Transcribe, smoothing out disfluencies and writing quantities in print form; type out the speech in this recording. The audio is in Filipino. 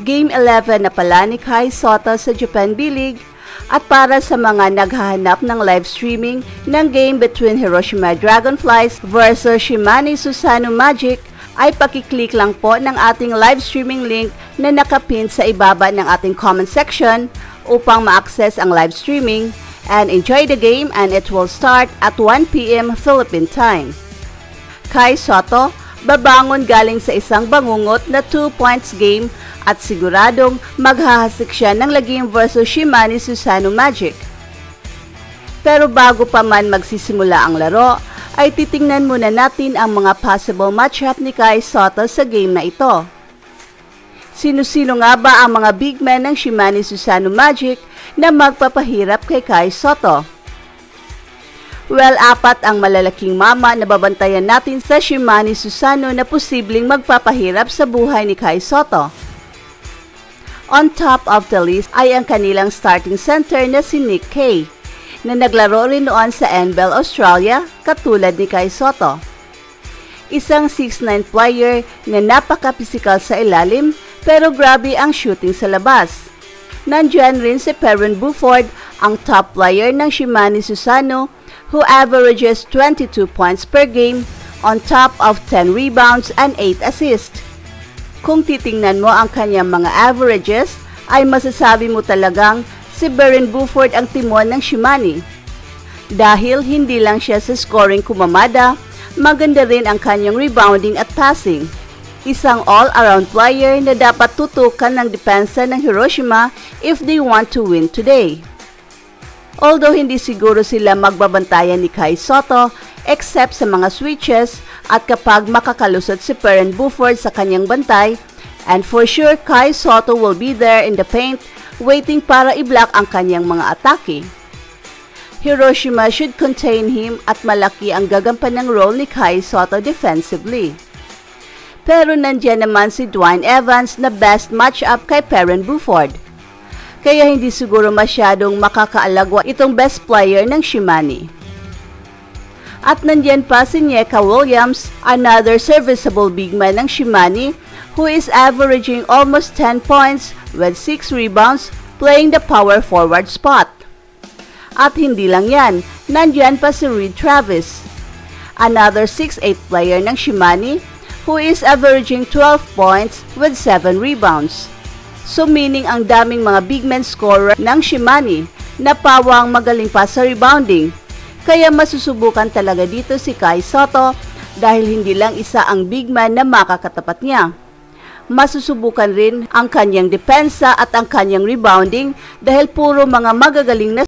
Game 11 na pala ni Kai Sotto sa Japan B-League at para sa mga naghahanap ng live streaming ng game between Hiroshima Dragonflies versus Shimane Susano Magic ay pakiclick lang po ng ating live streaming link na nakapin sa ibaba ng ating comment section upang ma-access ang live streaming and enjoy the game, and it will start at 1 PM Philippine time. Kai Sotto babangon galing sa isang bangungot na 2 points game at siguradong maghahasik siya ng lagim versus Shimane Susano Magic. Pero bago pa man magsisimula ang laro, ay titingnan muna natin ang mga possible matchup ni Kai Sotto sa game na ito. Sino-sino nga ba ang mga big men ng Shimane Susano Magic na magpapahirap kay Kai Sotto? Well, 4 ang malalaking mama na babantayan natin sa Shimane Susano na posibleng magpapahirap sa buhay ni Kai Sotto. On top of the list ay ang kanilang starting center na si Nick Kay, na naglaro rin noon sa NBL Australia katulad ni Kai Sotto. Isang 6'9" player na napaka-pisikal sa ilalim pero grabe ang shooting sa labas. Nandiyan rin si Perrin Buford, ang top player ng Shimane Susano, who averages 22 points per game on top of 10 rebounds and 8 assists. Kung titingnan mo ang kanyang mga averages, ay masasabi mo talagang si Perrin Buford ang timon ng Shimane. Dahil hindi lang siya sa scoring kumamada, maganda rin ang kanyang rebounding at passing. Isang all-around player na dapat tutukan ng depensa ng Hiroshima if they want to win today. Although hindi siguro sila magbabantayan ni Kai Sotto except sa mga switches at kapag makakalusot si Perrin Buford sa kanyang bantay, and for sure Kai Sotto will be there in the paint waiting para i-block ang kanyang mga atake. Hiroshima should contain him at malaki ang gagampan ng role ni Kai Sotto defensively. Pero nandiyan naman si Dwayne Evans na best matchup kay Perrin Buford. Kaya hindi siguro masyadong makakaalagwa itong best player ng Shimane. At nandiyan pa si Onyeka Williams, another serviceable big man ng Shimane, who is averaging almost 10 points with 6 rebounds playing the power forward spot. At hindi lang yan, nandiyan pa si Reed Travis, another 6'8" player ng Shimane, who is averaging 12 points with 7 rebounds. So meaning ang daming mga big men scorer ng Shimane na pawang magaling pa sa rebounding. Kaya masusubukan talaga dito si Kai Sotto dahil hindi lang isa ang big man na makakatapat niya. Masusubukan rin ang kanyang depensa at ang kanyang rebounding dahil puro mga magagaling na